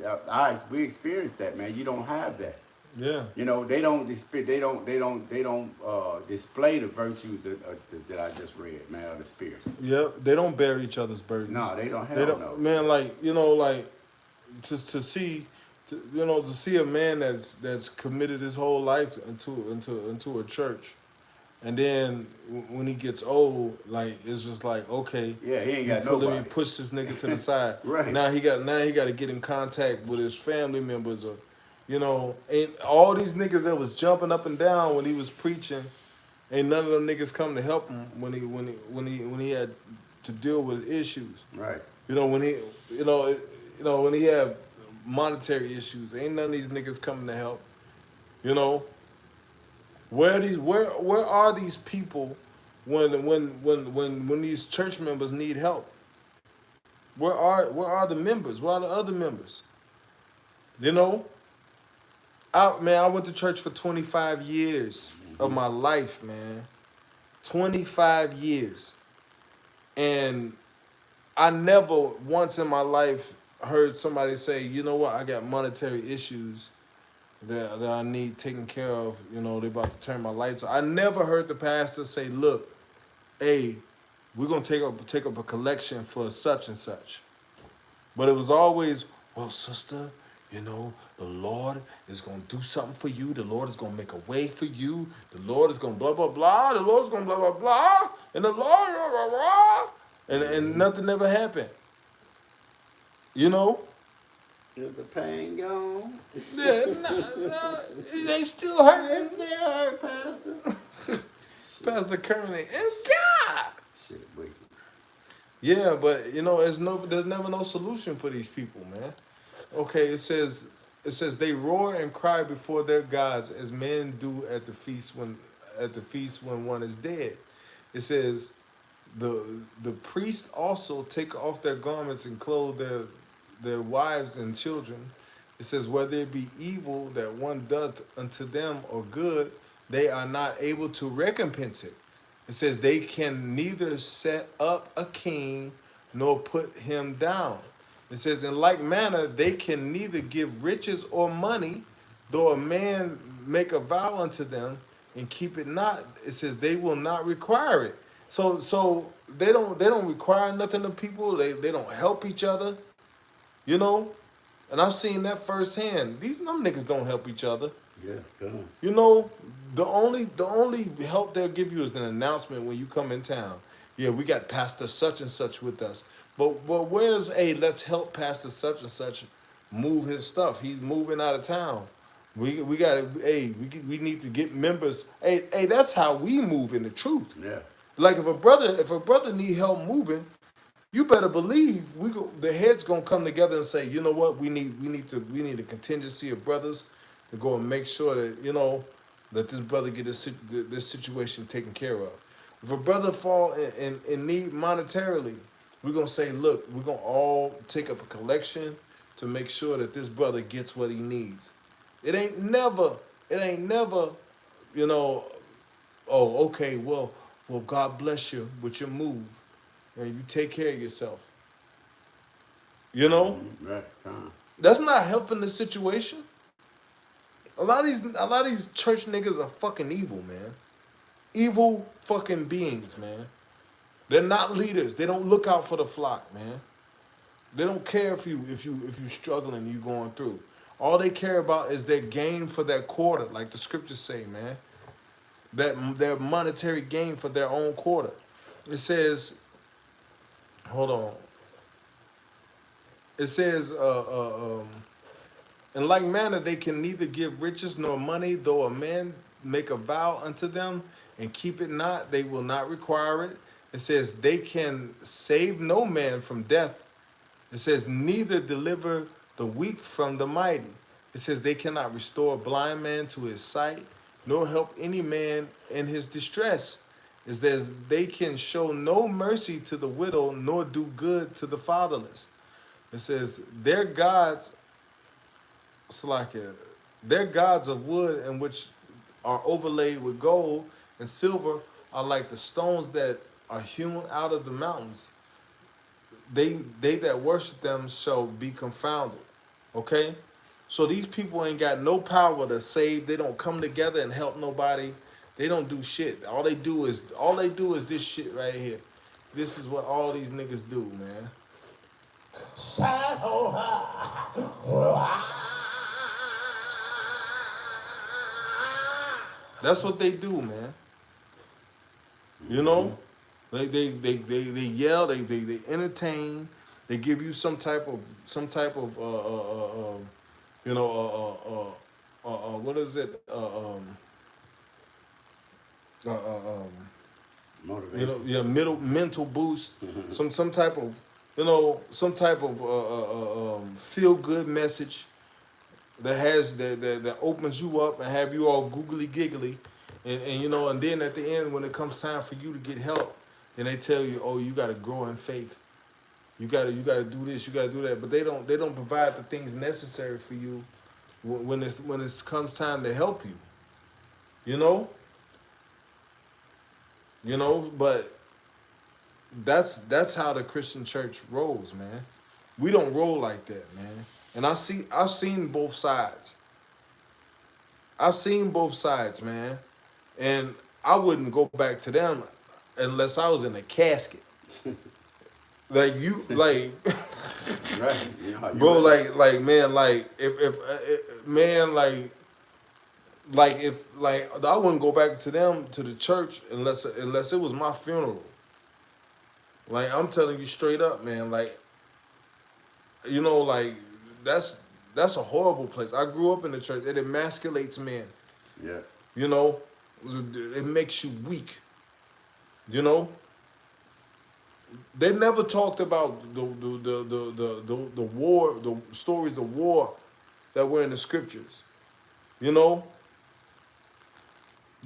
we experienced that, man. You don't have that. Yeah. You know, they don't display the virtues that I just read, man, of the spirit. Yeah. They don't bear each other's burdens. No, they don't. No. Man, like, you know, like just to see a man that's committed his whole life into a church. And then when he gets old, like it's just like, okay, yeah, he ain't got nobody. Let me push this nigga to the side. Right. Now he got to get in contact with his family members, or, you know, and all these niggas that was jumping up and down when he was preaching, ain't none of them niggas come to help him when he had to deal with issues. Right. You know, when he had monetary issues, ain't none of these niggas coming to help. You know. Where are these people when these church members need help? Where are the members? Where are the other members? You know? I went to church for 25 years of my life, man. 25 years. And I never once in my life heard somebody say, you know what, I got monetary issues that I need taken care of. You know, they about to turn my lights on. I never heard the pastor say, look, hey, we're going to take up a collection for such and such. But it was always, well, sister, you know, the Lord is going to do something for you. The Lord is going to make a way for you. The Lord is going to blah, blah, blah. The Lord is going to blah, blah, blah. And the Lord, blah, blah, blah. And nothing ever happened. You know? Is the pain gone? Yeah, they still hurt. They still hurt, Pastor. Pastor Kearney and God. Shit, wicked. Yeah, but you know, there's never no solution for these people, man. Okay, it says they roar and cry before their gods as men do at the feast when one is dead. It says the priests also take off their garments and clothe their wives and children. It says, whether it be evil that one doth unto them or good, they are not able to recompense it. It says they can neither set up a king nor put him down. It says in like manner, they can neither give riches or money, though a man make a vow unto them and keep it not. It says they will not require it. So they don't require nothing of people. They don't help each other, you know. And I've seen that firsthand. Them niggas don't help each other. Yeah, come on. You know, the only help they'll give you is an announcement when you come in town. Yeah, we got Pastor such and such with us. But where's let's help Pastor such and such move his stuff. He's moving out of town. We got we need to get members. Hey, that's how we move in the truth. Yeah. Like if a brother need help moving, you better believe the heads gonna come together and say, you know what, we need a contingency of brothers to go and make sure that that this brother get this situation taken care of. If a brother fall in need monetarily, we're gonna say, look, we're gonna all take up a collection to make sure that this brother gets what he needs. It ain't never, you know, oh, okay, well, God bless you with your move, and you take care of yourself. You know, Right. Come. that's not helping the situation. A lot of these church niggas are fucking evil, man. Evil fucking beings, man. They're not leaders. They don't look out for the flock, man. They don't care if you struggling, you going through. All they care about is their gain for that quarter, like the scriptures say, man. That their monetary gain for their own quarter. It says, hold on. It says, in like manner they can neither give riches nor money, though a man make a vow unto them and keep it not, they will not require it. It says they can save no man from death. It says neither deliver the weak from the mighty. It says they cannot restore a blind man to his sight, nor help any man in his distress. It says they can show no mercy to the widow, nor do good to the fatherless. It says their gods, Salakia, their gods of wood and which are overlaid with gold and silver are like the stones that are hewn out of the mountains. They that worship them shall be confounded. Okay? So these people ain't got no power to save. They don't come together and help nobody. They don't do shit. All they do is this shit right here. This is what all these niggas do, man. Shine on high. That's what they do, man. You know? They yell, they entertain, they give you some type of what is it? Motivation. Mental boost, some type of feel good message that opens you up and have you all googly giggly, and then at the end when it comes time for you to get help, then they tell you, oh, you got to grow in faith, you got to do this, you got to do that, but they don't provide the things necessary for you when it comes time to help you, but that's how the Christian church rolls, man. We don't roll like that, man. And I've seen both sides. I've seen both sides, man. And I wouldn't go back to them unless I was in a casket. Like you, like, Right. Yeah, bro, right. like, man, like, if man, like, I wouldn't go back to them, to the church, unless it was my funeral. Like, I'm telling you straight up, man, like, like, that's a horrible place. I grew up in the church. It emasculates men. Yeah. It makes you weak. They never talked about the war, the stories of war that were in the scriptures. They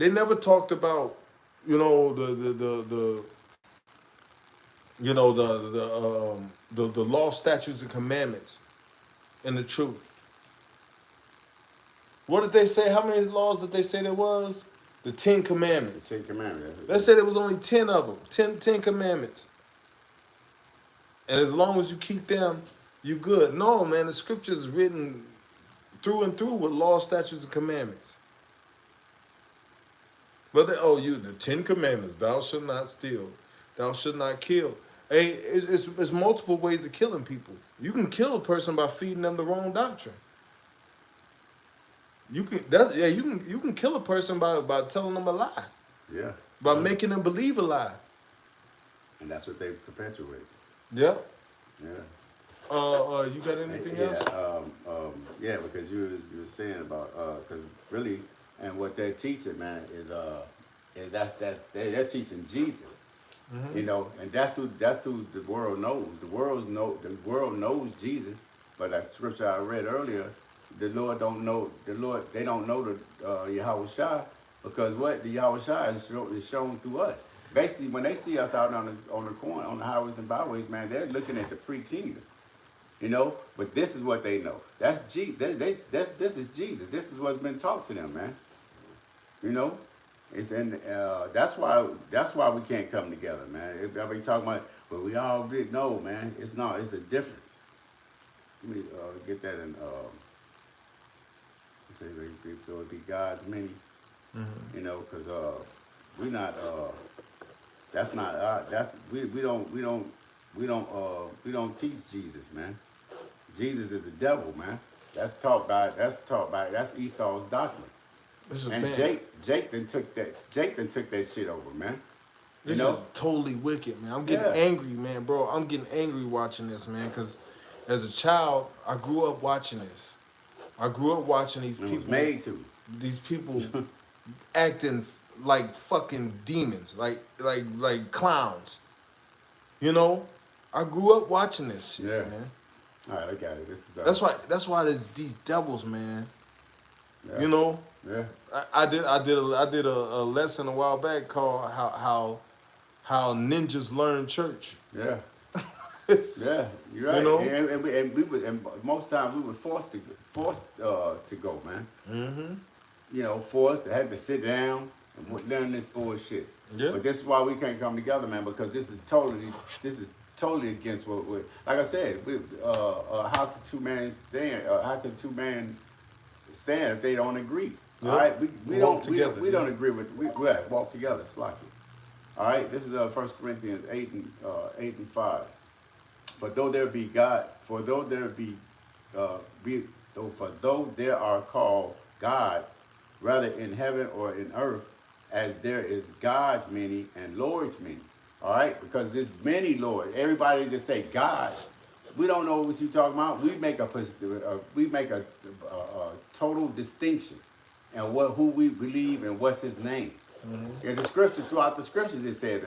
never talked about the law, statutes, and commandments and the truth. What did they say? How many laws did they say there was? The 10 Commandments. 10 Commandments. They said there was only 10 of them. 10 Commandments. And as long as you keep them, you good. No, man, the scripture is written through and through with law, statutes, and commandments. But the 10 Commandments: Thou shalt not steal, thou shalt not kill. Hey, it's multiple ways of killing people. You can kill a person by feeding them the wrong doctrine. You can kill a person by telling them a lie, Yeah. by making them believe a lie. And that's what they perpetuate. Yeah. Yeah. You got anything Yeah, else? yeah, because you were saying about because really, and what they're teaching, man, is they're teaching Jesus, you know, and that's who the world knows. The world knows Jesus, but that scripture I read earlier, the Lord don't know they don't know the Yahweh Shai, because what the Yahweh Shai is shown through us. Basically, when they see us out on the corner, on the highways and byways, man, they're looking at the pre-kingdom. You know, but this is what they know. That's this is Jesus. This is what's been taught to them, man. You know, that's why we can't come together, man. Everybody talking about, but we all did no, man. It's not. It's a difference. Let me get that in. Say it would be God's many. Mm-hmm. You know, because we not. That's not. That's we don't teach Jesus, man. Jesus is the devil, man. That's Esau's doctrine. And Jake then took that shit over, man. This is totally wicked, man. I'm getting angry, man, bro. I'm getting angry watching this, man, because as a child, I grew up watching this. I grew up watching these people. Was made to. These people acting like fucking demons, like clowns. You know? I grew up watching this shit, man. All right, I got it. This is that's why there's these devils, man. Yeah. You know. Yeah. I did a lesson a while back called how ninjas learn church. Yeah. Yeah, you're right. You know? And most times we were forced to go, man. Mm-hmm. You know, forced. Had to sit down and learn this bullshit. Yeah. But this is why we can't come together, man, because this is totally against what we, like I said, how can two men stand? How can two men stand if they don't agree? Yep. All right, we don't agree with we walk together. It's like it. All right, this is 1 Corinthians 8 and 5. For though there are called gods, rather in heaven or in earth, as there is gods many and lords many. All right, because there's many lords. Everybody just say God. We don't know what you're talking about. We make a total distinction, and who we believe and what's His name. Mm-hmm. There's the scriptures throughout the scriptures. It says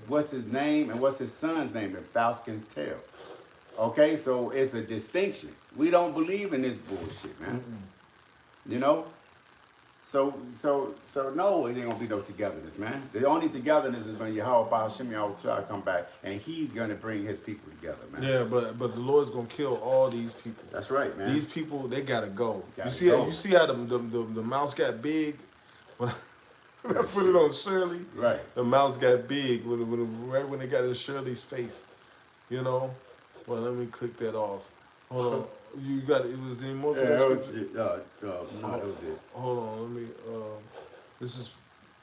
what's His name and what's His son's name, if thou canst tell. Okay, so it's a distinction. We don't believe in this bullshit, man. Mm-hmm. You know. So no, it ain't gonna be no togetherness, man. The only togetherness is when Yahweh Hashem Yahweh come back, and He's gonna bring His people together, man. Yeah, but the Lord's gonna kill all these people. That's right, man. These people, they gotta go. You see how the mouse got big when I put it on Shirley. Right. The mouse got big right when they got in Shirley's face. You know. Well, let me click that off. Hold on. You got it. Was any more? Yeah, that was it. No, that was it. Hold on. Let me. This is.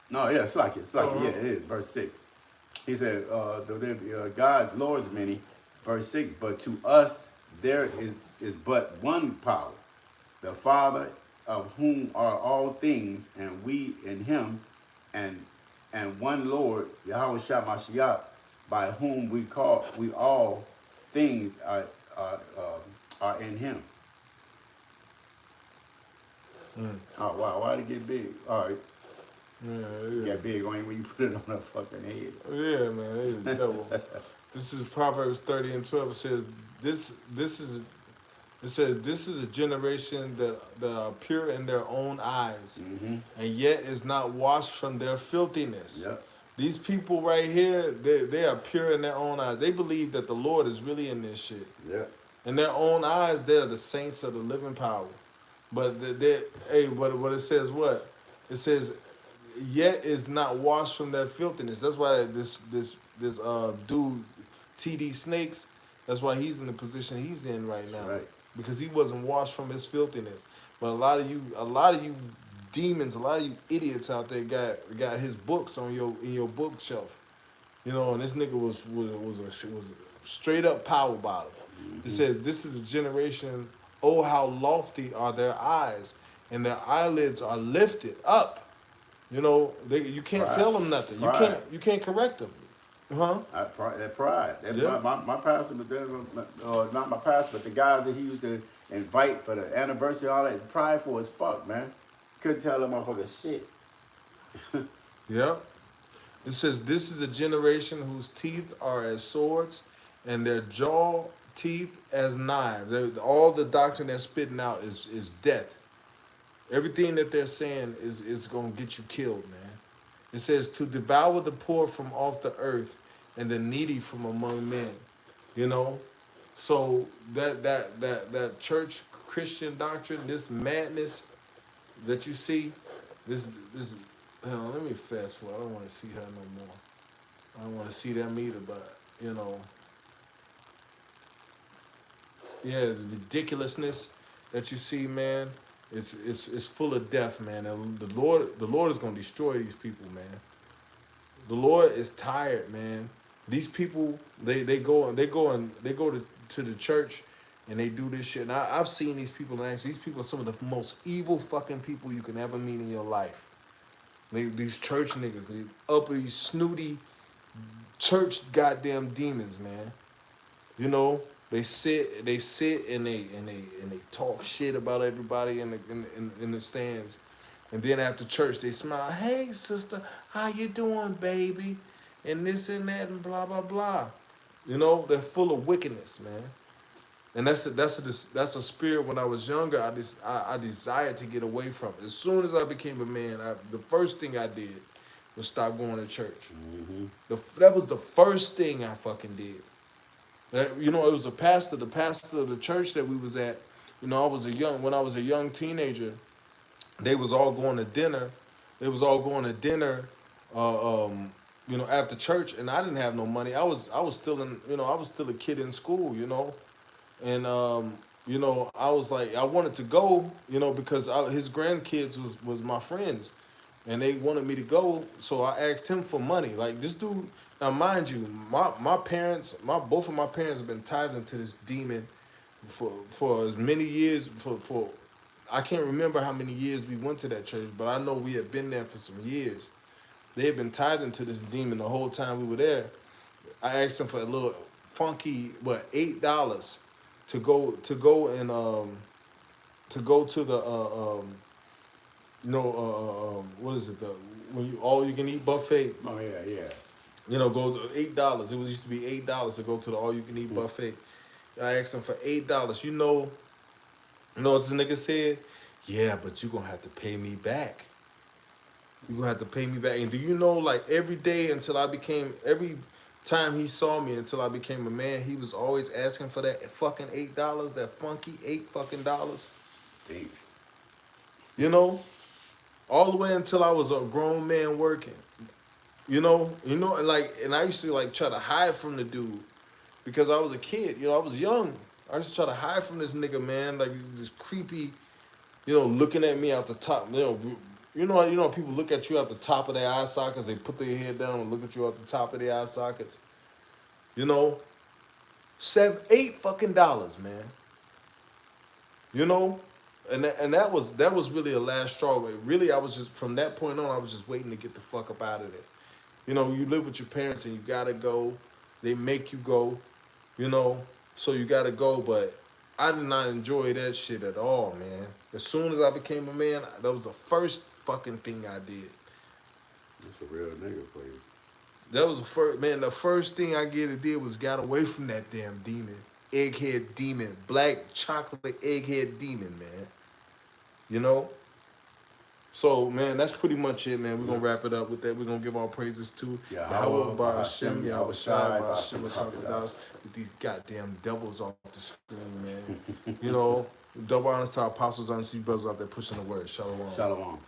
No, yeah, it's like it. Yeah, it is. Verse 6. He said, "Though there be gods, lords many." Verse 6. But to us there is but one power, the Father, of whom are all things, and we in Him, and one Lord, Yahweh Shai Mashiach, by whom we all things are in Him. Oh wow, why'd it get big? All right. Yeah. Get big only when you put it on a fucking head. Yeah, man, it is double. This is Proverbs 30 and 12. It says this is a generation that are pure in their own eyes, mm-hmm. and yet is not washed from their filthiness. Yep. These people right here, they are pure in their own eyes. They believe that the Lord is really in this shit. Yeah. In their own eyes, they are the saints of the living power. But what it says what? It says, yet is not washed from their filthiness. That's why this dude, TD Snakes, that's why he's in the position he's in right now. Right. Because he wasn't washed from his filthiness. But a lot of you demons, a lot of you idiots out there got his books on in your bookshelf. You know, and this nigga was a straight up power bottom. It says, "This is a generation. Oh, how lofty are their eyes, and their eyelids are lifted up." You know, you can't Pride. tell them nothing. Pride. You can't correct them. Huh? That pride. Yeah. My pastor, not my pastor, but the guys that he used to invite for the anniversary, all that, prideful as fuck, man. Couldn't tell them motherfucker shit. Yeah. It says, "This is a generation whose teeth are as swords, and their jaw teeth as knives." All the doctrine they're spitting out is death. Everything that they're saying is gonna get you killed, man. It says, "To devour the poor from off the earth and the needy from among men." You know? So that church Christian doctrine, this madness that you see, this hang on, let me fast forward. I don't want to see her no more. I don't want to see them either, but you know. Yeah, the ridiculousness that you see, man. It's full of death, man. And the Lord is gonna destroy these people, man. The Lord is tired, man. These people, they go to the church and they do this shit. And I've seen these people, and actually, these people are some of the most evil fucking people you can ever meet in your life. These church niggas, these uppity, snooty, church goddamn demons, man. You know. They sit and they talk shit about everybody in the stands, and then after church they smile. "Hey sister, how you doing, baby?" And this and that and blah blah blah. You know, they're full of wickedness, man. And that's a spirit. When I was younger, I desired to get away from it. As soon as I became a man, the first thing I did was stop going to church. That was the first thing I fucking did. You know, it was the pastor of the church that we was at. You know, when I was a young teenager, they was all going to dinner. They was all going to dinner, you know, after church, and I didn't have no money. I was still a kid in school, you know, and you know, I was like, I wanted to go, you know, because his grandkids was my friends, and they wanted me to go, so I asked him for money. Like this dude. Now, mind you, my parents, both of my parents have been tithing to this demon for as many years. For I can't remember how many years we went to that church, but I know we had been there for some years. They had been tithing to this demon the whole time we were there. I asked them for a little funky, $8 to go to the what is it, when you all you can eat buffet. Oh yeah. You know, go $8. It used to be $8 to go to the all-you-can-eat buffet. I asked him for $8. You know what this nigga said? "Yeah, but you gonna have to pay me back. You gonna have to pay me back." And do you know, like every time he saw me until I became a man, he was always asking for that fucking $8, that funky $8. Deep. You know, all the way until I was a grown man working. You know, and I used to like try to hide from the dude because I was a kid. You know, I was young. I used to try to hide from this nigga, man. Like this creepy, you know, looking at me out the top. You know, people look at you out the top of their eye sockets. They put their head down and look at you out the top of their eye sockets. You know, $8 fucking dollars, man. You know, and that was really a last straw. Really, I was just from that point on, I was just waiting to get the fuck up out of there. You know, you live with your parents and you gotta go. They make you go, you know, so you gotta go. But I did not enjoy that shit at all, man. As soon as I became a man, that was the first fucking thing I did. That's a real nigga for you. That was the first thing I did was got away from that damn demon. Egghead demon. Black chocolate egghead demon, man. You know? So, man, that's pretty much it, man. We're going to wrap it up with that. We're going to give our praises to Yahweh, Ba'ashem, Yahweh Shai, Ba'ashem, Ba'ashem, with these goddamn devils off the screen, man. You know, double honors to our apostles, honors to you brothers out there pushing the word. Shalom. Shalom.